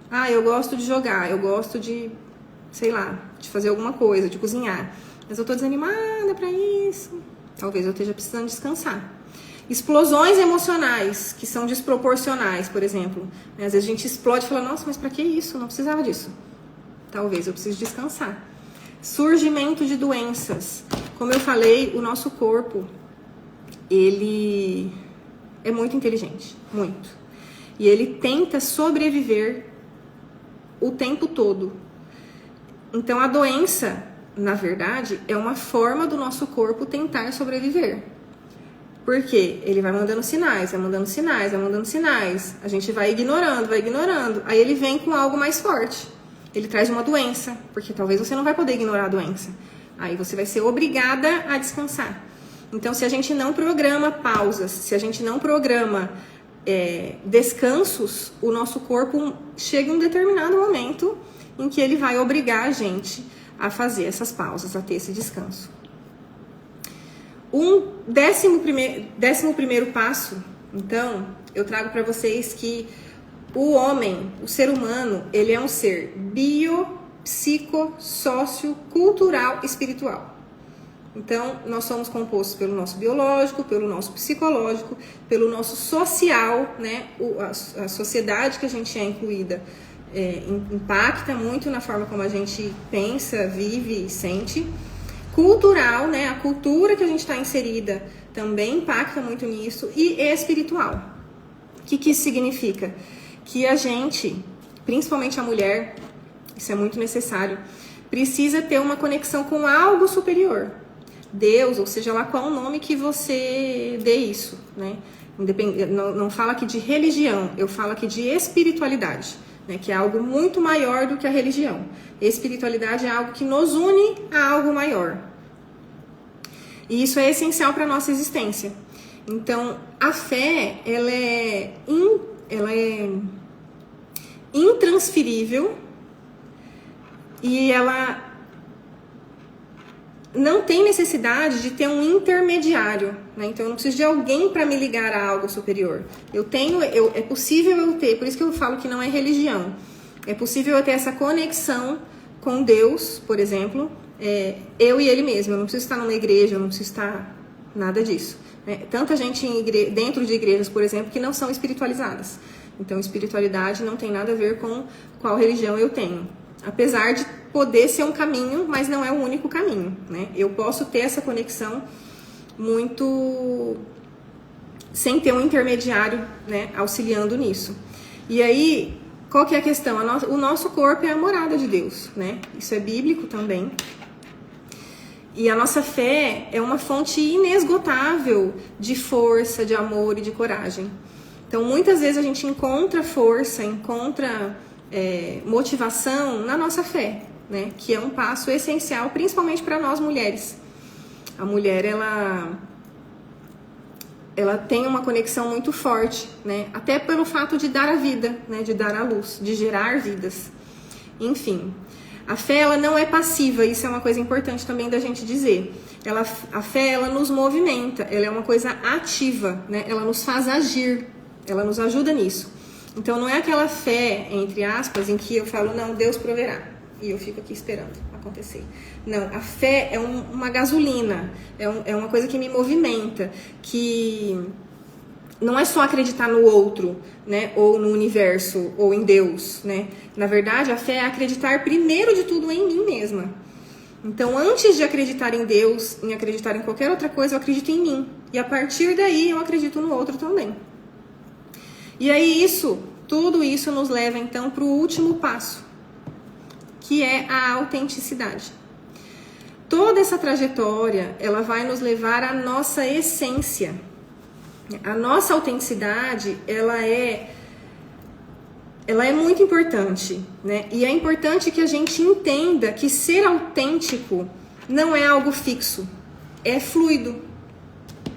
Ah, eu gosto de jogar, eu gosto de, sei lá, de fazer alguma coisa, de cozinhar. Mas eu tô desanimada pra isso. Talvez eu esteja precisando descansar. Explosões emocionais que são desproporcionais, por exemplo. Às vezes a gente explode e fala, nossa, mas pra que isso? Não precisava disso. Talvez eu precise descansar. Surgimento de doenças. Como eu falei, o nosso corpo, ele é muito inteligente, muito. E ele tenta sobreviver o tempo todo. Então a doença, na verdade, é uma forma do nosso corpo tentar sobreviver. Por quê? Ele vai mandando sinais, vai mandando sinais, vai mandando sinais. A gente vai ignorando, vai ignorando. Aí ele vem com algo mais forte. Ele traz uma doença, porque talvez você não vai poder ignorar a doença. Aí você vai ser obrigada a descansar. Então, se a gente não programa pausas, se a gente não programa descansos, o nosso corpo chega em um determinado momento em que ele vai obrigar a gente a fazer essas pausas, a ter esse descanso. Um 11º passo, então, eu trago para vocês que o homem, o ser humano, ele é um ser bio, psico, sócio, cultural, espiritual. Então, nós somos compostos pelo nosso biológico, pelo nosso psicológico, pelo nosso social, né? A sociedade que a gente é incluída impacta muito na forma como a gente pensa, vive e sente. Cultural, né? A cultura que a gente está inserida também impacta muito nisso. E espiritual. O que isso significa? Que a gente, principalmente a mulher, isso é muito necessário, precisa ter uma conexão com algo superior. Deus, ou seja lá qual o nome que você dê isso, né? Não falo aqui de religião, eu falo aqui de espiritualidade, né? Que é algo muito maior do que a religião. Espiritualidade é algo que nos une a algo maior. E isso é essencial para a nossa existência. Então, a fé, ela é intransferível e ela não tem necessidade de ter um intermediário, né? Então eu não preciso de alguém para me ligar a algo superior. É possível eu ter, por isso que eu falo que não é religião. É possível eu ter essa conexão com Deus, por exemplo, eu e Ele mesmo. Eu não preciso estar numa igreja, eu não preciso estar nada disso. Tanta gente dentro de igrejas, por exemplo, que não são espiritualizadas. Então, espiritualidade não tem nada a ver com qual religião eu tenho. Apesar de poder ser um caminho, mas não é o único caminho, né? Eu posso ter essa conexão muito sem ter um intermediário, né, auxiliando nisso. E aí, qual que é a questão? O nosso corpo é a morada de Deus, né? Isso é bíblico também. E a nossa fé é uma fonte inesgotável de força, de amor e de coragem. Então, muitas vezes a gente encontra força, encontra motivação na nossa fé, né? Que é um passo essencial, principalmente para nós mulheres. A mulher, ela tem uma conexão muito forte, né? Até pelo fato de dar a vida, né? De dar a luz, de gerar vidas. Enfim, a fé, ela não é passiva, isso é uma coisa importante também da gente dizer. A fé, ela nos movimenta, ela é uma coisa ativa, né? Ela nos faz agir, ela nos ajuda nisso. Então, não é aquela fé, entre aspas, em que eu falo, não, Deus proverá, e eu fico aqui esperando acontecer. Não, a fé é uma gasolina, é uma coisa que me movimenta, que não é só acreditar no outro, né, ou no universo, ou em Deus, né? Na verdade, a fé é acreditar primeiro de tudo em mim mesma. Então, antes de acreditar em Deus, em acreditar em qualquer outra coisa, eu acredito em mim. E a partir daí, eu acredito no outro também. E aí, tudo isso nos leva, então, para o último passo, que é a autenticidade. Toda essa trajetória, ela vai nos levar à nossa essência. A nossa autenticidade, ela é muito importante, né? E é importante que a gente entenda que ser autêntico não é algo fixo, é fluido,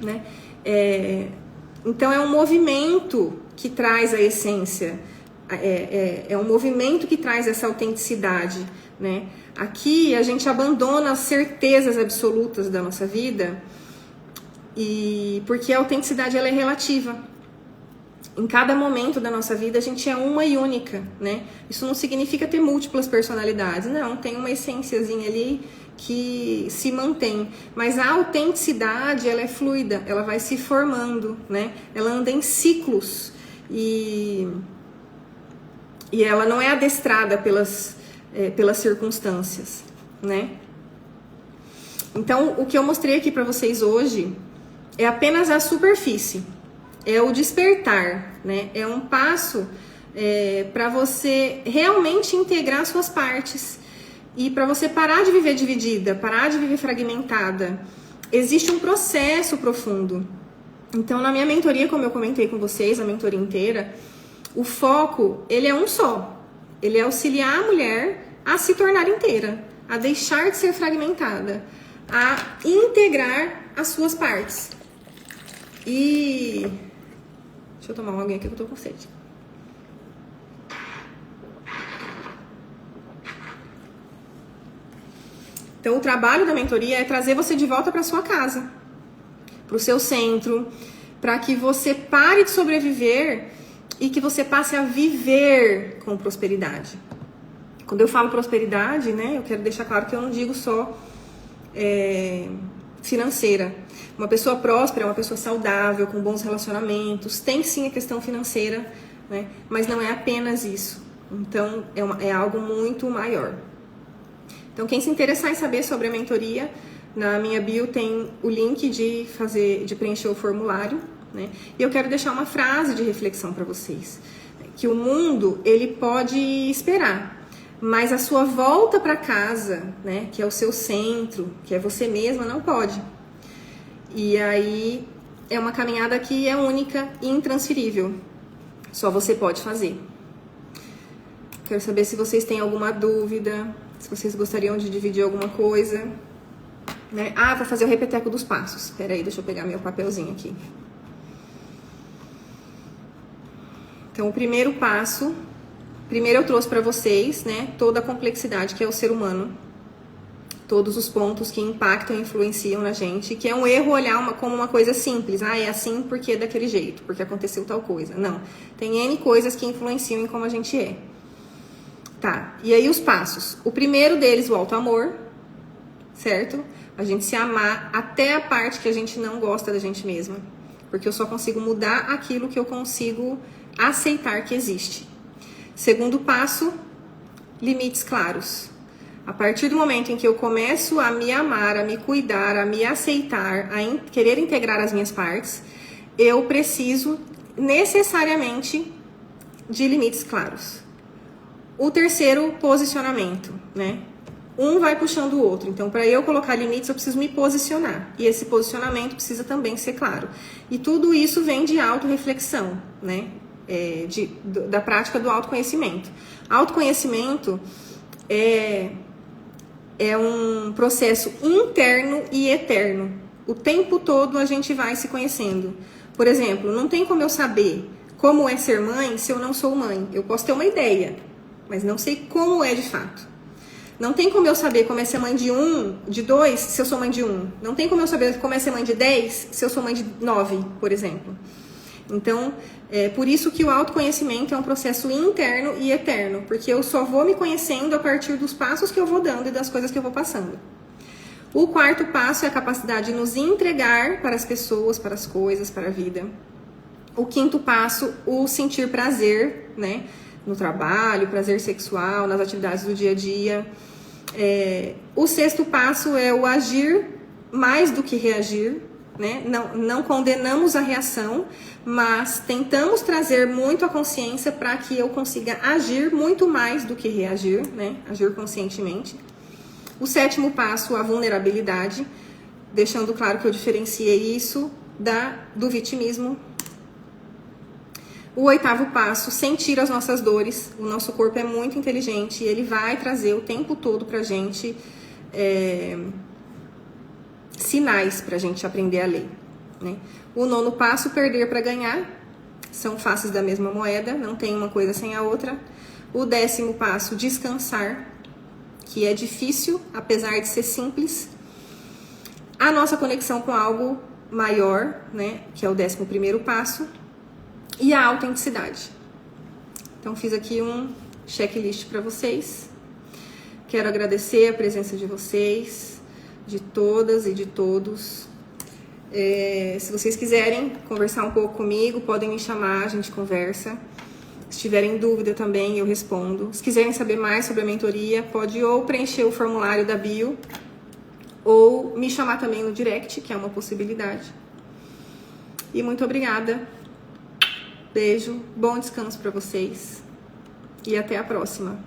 né? Então é um movimento que traz a essência, é um movimento que traz essa autenticidade, né? Aqui a gente abandona as certezas absolutas da nossa vida, porque a autenticidade, ela é relativa. Em cada momento da nossa vida a gente é uma e única, né? Isso não significa ter múltiplas personalidades, não, tem uma essênciazinha ali que se mantém, mas a autenticidade, ela é fluida, ela vai se formando, né? Ela anda em ciclos e ela não é adestrada pelas circunstâncias, né? Então, o que eu mostrei aqui para vocês hoje é apenas a superfície, é o despertar, né? É um passo para você realmente integrar suas partes e para você parar de viver dividida, parar de viver fragmentada. Existe um processo profundo. Então, na minha mentoria, como eu comentei com vocês, a mentoria inteira, o foco, ele é um só. Ele é auxiliar a mulher a se tornar inteira, a deixar de ser fragmentada, a integrar as suas partes. E deixa eu tomar uma aguinha aqui que eu tô com sede. Então, o trabalho da mentoria é trazer você de volta para sua casa, para o seu centro, para que você pare de sobreviver e que você passe a viver com prosperidade. Quando eu falo prosperidade, né, eu quero deixar claro que eu não digo só financeira. Uma pessoa próspera é uma pessoa saudável, com bons relacionamentos, tem sim a questão financeira, né, mas não é apenas isso. Então, é algo muito maior. Então, quem se interessar em saber sobre a mentoria, na minha bio tem o link de preencher o formulário, né? E eu quero deixar uma frase de reflexão para vocês, que o mundo, ele pode esperar, mas a sua volta para casa, né, que é o seu centro, que é você mesma, não pode. E aí é uma caminhada que é única e intransferível. Só você pode fazer. Quero saber se vocês têm alguma dúvida, se vocês gostariam de dividir alguma coisa, né? Ah, vou fazer o repeteco dos passos. Espera aí, deixa eu pegar meu papelzinho aqui. Então, o primeiro passo, primeiro eu trouxe para vocês, né, toda a complexidade que é o ser humano, todos os pontos que impactam e influenciam na gente, que é um erro olhar como uma coisa simples. Ah, é assim porque é daquele jeito, porque aconteceu tal coisa. Não, tem N coisas que influenciam em como a gente é. Tá, e aí os passos. O primeiro deles, o autoamor, certo? A gente se amar até a parte que a gente não gosta da gente mesma. Porque eu só consigo mudar aquilo que eu consigo aceitar que existe. Segundo passo, limites claros. A partir do momento em que eu começo a me amar, a me cuidar, a me aceitar, a querer integrar as minhas partes, eu preciso necessariamente de limites claros. O terceiro, posicionamento, né? um vai puxando o outro. Então, para eu colocar limites, eu preciso me posicionar. E esse posicionamento precisa também ser claro. E tudo isso vem de autorreflexão, né? Da prática do autoconhecimento. Autoconhecimento é um processo interno e eterno. O tempo todo a gente vai se conhecendo. Por exemplo, não tem como eu saber como é ser mãe se eu não sou mãe. Eu posso ter uma ideia, mas não sei como é de fato. Não tem como eu saber como é ser mãe de 2, se eu sou mãe de 1. Não tem como eu saber como é ser mãe de 10, se eu sou mãe de 9, por exemplo. Então, por isso que o autoconhecimento é um processo interno e eterno, porque eu só vou me conhecendo a partir dos passos que eu vou dando e das coisas que eu vou passando. O quarto passo é a capacidade de nos entregar para as pessoas, para as coisas, para a vida. O quinto passo, o sentir prazer, né? No trabalho, prazer sexual, nas atividades do dia a dia. O sexto passo é o agir mais do que reagir, né? Não condenamos a reação, mas tentamos trazer muito a consciência para que eu consiga agir muito mais do que reagir, né? Agir conscientemente. O sétimo passo, a vulnerabilidade, deixando claro que eu diferenciei isso do vitimismo. O oitavo passo, sentir as nossas dores. O nosso corpo é muito inteligente e ele vai trazer o tempo todo pra gente sinais pra gente aprender a ler, né? O nono passo, perder para ganhar. São faces da mesma moeda, não tem uma coisa sem a outra. O 10º passo, descansar, que é difícil, apesar de ser simples. A nossa conexão com algo maior, né, que é o 11º passo. E a autenticidade. Então, fiz aqui um checklist para vocês. Quero agradecer a presença de vocês, de todas e de todos. Se vocês quiserem conversar um pouco comigo, podem me chamar, a gente conversa. Se tiverem dúvida também, eu respondo. Se quiserem saber mais sobre a mentoria, pode ou preencher o formulário da bio, ou me chamar também no direct, que é uma possibilidade. E muito obrigada. Beijo, bom descanso para vocês e até a próxima.